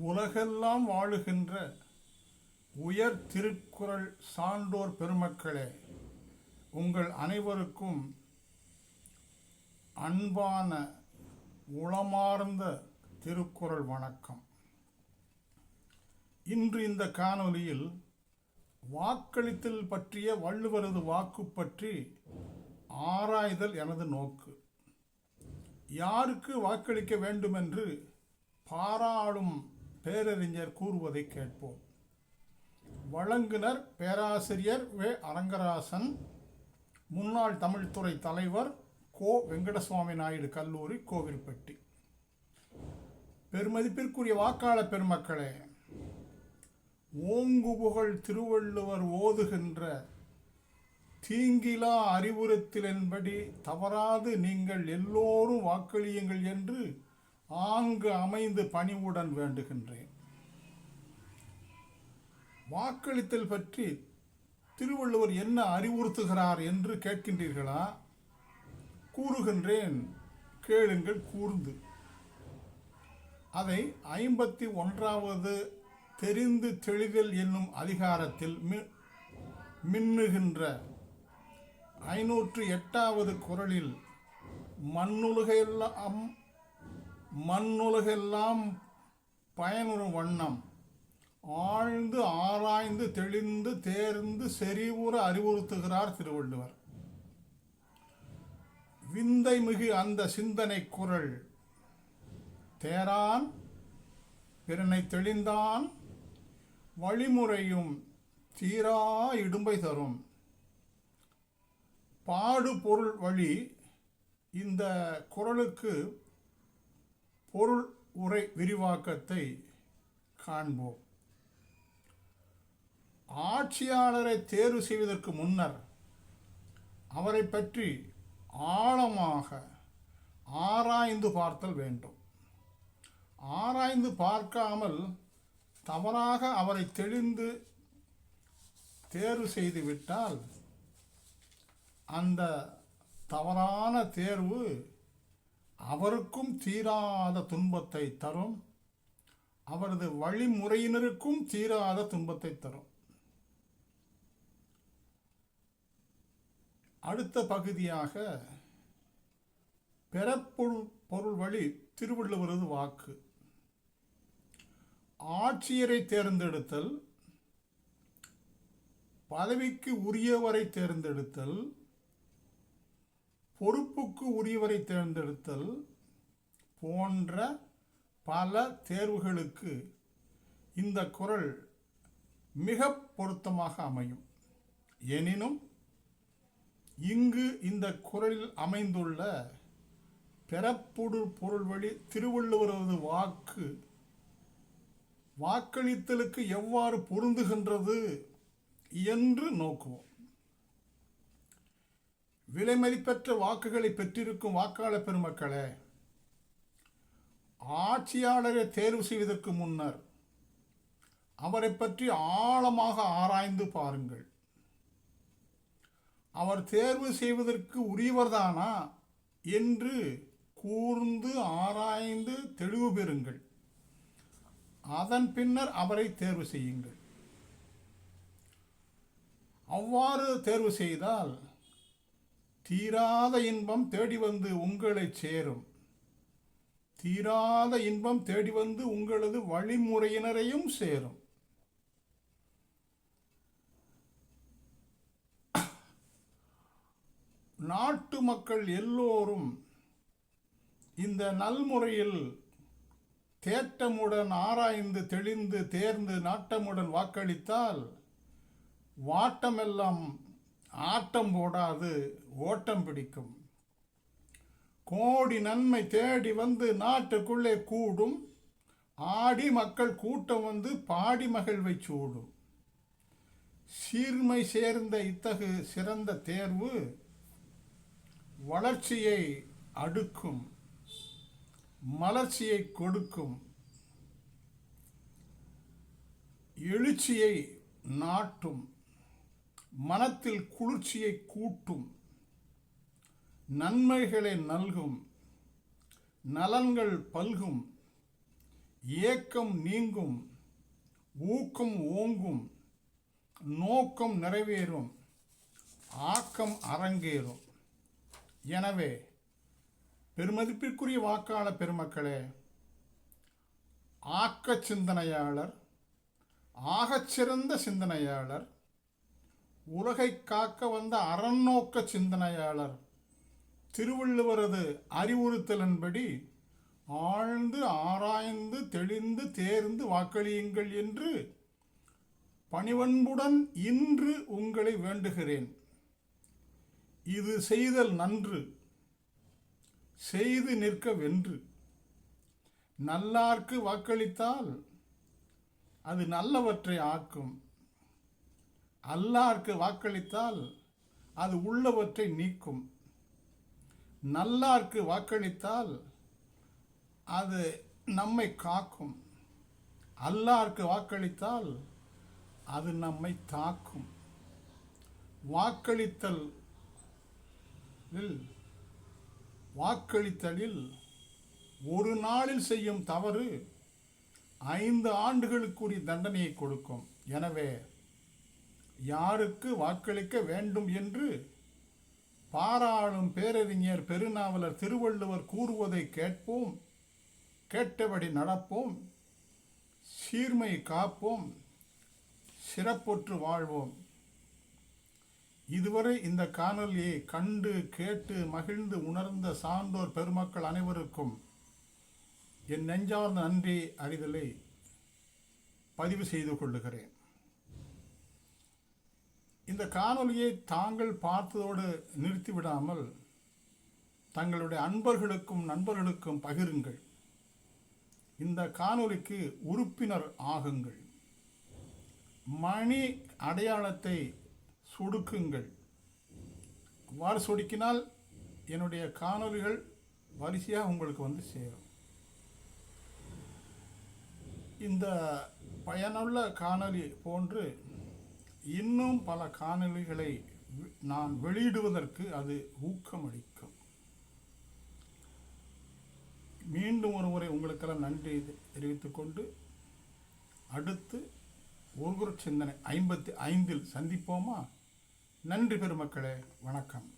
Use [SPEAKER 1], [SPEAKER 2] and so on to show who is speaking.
[SPEAKER 1] உலகெல்லாம் வாழுகின்ற உயர் திருக்குறள் சான்றோர் பெருமக்களே, உங்கள் அனைவருக்கும் அன்பான உளமார்ந்த திருக்குறள் வணக்கம். இன்று இந்த காணொலியில் வாக்களித்தல் பற்றிய வள்ளுவரது வாக்கு பற்றி ஆராய்தல் எனது நோக்கு. யாருக்கு வாக்களிக்க வேண்டுமென்று பாராளும் பேரறிஞர் கூறுவதை கேட்போம். வழங்குனர் பேராசிரியர் வே. அரங்கராசன், முன்னாள் தமிழ்துறை தலைவர், கோ. வெங்கடசுவாமி நாயுடு கல்லூரி, கோவில்பட்டி. பெருமதிப்பிற்குரிய வாக்காளர் பெருமக்களே, ஓங்குபுகழ் திருவள்ளுவர் ஓதுகின்ற தீங்கிலா அறிவுறுத்தலின்படி தவறாது நீங்கள் எல்லோரும் வாக்களியுங்கள் என்று ஆங்கு அமைந்து பணிவுடன் வேண்டுகின்றேன். வாக்களித்தல் பற்றி திருவள்ளுவர் என்ன அறிவுறுத்துகிறார் என்று கேட்கின்றீர்களா? கூறுகின்றேன், கேளுங்கள் கூர்ந்து. அதை 51வது தெரிந்து தெளிதல் என்னும் அதிகாரத்தில் மின்னுகின்ற 508வது குறளில் மண்ணுலகெல்லாம் பயனுறும் வண்ணம் ஆழ்ந்து ஆராய்ந்து தெளிந்து தேர்ந்து செறிவுற அறிவுறுத்துகிறார் திருவள்ளுவர். விந்தை மிகு அந்த சிந்தனை குறள் தேரான் பிறனை தெளிந்தான் வழிமுறையும் தீரா இடும்பை தரும். பாடு பொருள் வழி இந்த குறளுக்கு பொருள் உரை விரிவாக்கத்தை காண்போம். ஆட்சியாளரை தேர்வு செய்வதற்கு முன்னர் அவரை பற்றி ஆழமாக ஆராய்ந்து பார்த்தல் வேண்டும். ஆராய்ந்து பார்க்காமல் தவறாக அவரை தெளிந்து தேர்வு செய்துவிட்டால் அந்த தவறான தேர்வு அவருக்கும் தீராத துன்பத்தை தரும், அவரது வழிமுறையினருக்கும் தீராத துன்பத்தை தரும். அடுத்த பகுதியாக பெறப்பொருள் வழி திருவள்ளுவரது வாக்கு. ஆட்சியரை தேர்ந்தெடுத்தல், பதவிக்கு உரியவரை தேர்ந்தெடுத்தல், பொறுப்புக்கு உரியவரை தேர்ந்தெடுத்தல் போன்ற பல தேர்வுகளுக்கு இந்த குறள் மிக பொருத்தமாக அமையும். எனினும் இங்கு இந்த குறளில் அமைந்துள்ள பெறப்பொருள் வழி திருவள்ளுவரது வாக்கு வாக்களித்தலுக்கு எவ்வாறு பொருந்துகின்றது என்று நோக்குவோம். விலை மதிப்பற்ற வாக்குகளை பெற்றிருக்கும் வாக்காளர் பெருமக்களே, ஆட்சியாளரை தேர்வு செய்வதற்கு முன்னர் அவரை பற்றி ஆழமாக ஆராய்ந்து பாருங்கள். அவர் தேர்வு செய்வதற்கு உரியவர்தானா என்று கூர்ந்து ஆராய்ந்து தெளிவு பெறுங்கள். அதன் பின்னர் அவரை தேர்வு செய்யுங்கள். அவ்வாறு தேர்வு செய்தால் தீராத இன்பம் தேடி வந்து உங்களை சேரும். தீராத இன்பம் தேடி வந்து உங்களது வழிமுறையினரையும் சேரும். நாட்டு மக்கள் எல்லோரும் இந்த நல்முறையில் தேட்டமுடன் ஆராய்ந்து தெளிந்து தேர்ந்து நாட்டமுடன் வாக்களித்தால் வாட்டமெல்லாம் ஆட்டம் போடாது ஓட்டம் பிடிக்கும். கோடி நன்மை தேடி வந்து நாட்டுக்குள்ளே கூடும். ஆடி மக்கள் கூட்டம் வந்து பாடி மகிழ்வை சூடும். சீர்மை சேர்ந்த இத்தகு சிறந்த தேர்வு வளர்ச்சியை அடுக்கும், மலர்ச்சியை கொடுக்கும், எழுச்சியை நாட்டும், மனத்தில் குளிர்ச்சியை கூட்டும், நன்மைகளை நல்கும், நலன்கள் பல்கும், ஏக்கம் நீங்கும், ஊக்கம் ஓங்கும், நோக்கம் நிறைவேறும், ஆக்கம் அரங்கேறும். எனவே பெருமதிப்பிற்குரிய வாக்காளர் பெருமக்களே, ஆக்க சிந்தனையாளர், ஆகச்சிறந்த சிந்தனையாளர், உலகை காக்க வந்த அறநோக்க சிந்தனையாளர் திருவள்ளுவரது அறிவுறுத்தலின்படி ஆழ்ந்து ஆராய்ந்து தெளிந்து தேர்ந்து வாக்களியுங்கள் என்று பணிவன்புடன் இன்று உங்களை வேண்டுகிறேன். இது செய்தல் நன்று, செய்து நிற்க வென்று. நல்லார்க்கு வாக்களித்தால் அது நல்லவற்றை ஆக்கும், அல்லார்க்கு வாக்களித்தால் அது உள்ளவற்றை நீக்கும். நல்லார்க்கு வாக்களித்தால் அது நம்மை காக்கும், அல்லார்க்கு வாக்களித்தால் அது நம்மை தாக்கும். வாக்களித்தலில் ஒரு நாளில் செய்யும் தவறு 5 ஆண்டுகளுக்குரிய தண்டனையை கொடுக்கும். எனவே யாருக்கு வாக்களிக்க வேண்டும் என்று பாராளும் பேரறிஞர் பெருநாவலர் திருவள்ளுவர் கூறுவதை கேட்போம், கேட்டபடி நடப்போம், சீர்மை காப்போம், சிறப்புற்று வாழ்வோம். இதுவரை இந்த காணொலியை கண்டு கேட்டு மகிழ்ந்து உணர்ந்த சான்றோர் பெருமக்கள் அனைவருக்கும் என் நெஞ்சார்ந்த நன்றி அறிதலை பதிவு செய்து கொள்ளுகிறேன். இந்த காணொலியை தாங்கள் பார்த்ததோடு நிறுத்திவிடாமல் தங்களுடைய அன்பர்களுக்கும் நண்பர்களுக்கும் பகிருங்கள். இந்த காணொலிக்கு உறுப்பினர் ஆகுங்கள். மணி அடையாளத்தை சொடுக்குங்கள். அவ்வாறு சொடுக்கினால் என்னுடைய காணொலிகள் வரிசையாக உங்களுக்கு வந்து சேரும். இந்த பயனுள்ள காணொலி போன்று இன்னும் பல காணொலிகளை நான் வெளியிடுவதற்கு அது ஊக்கமளிக்கும். மீண்டும் ஒரு முறை உங்களுக்கெல்லாம் நன்றி தெரிவித்துக் கொண்டு அடுத்து ஒரு சிந்தனை 55 சந்திப்போமா? நன்றி பெருமக்களே, வணக்கம்.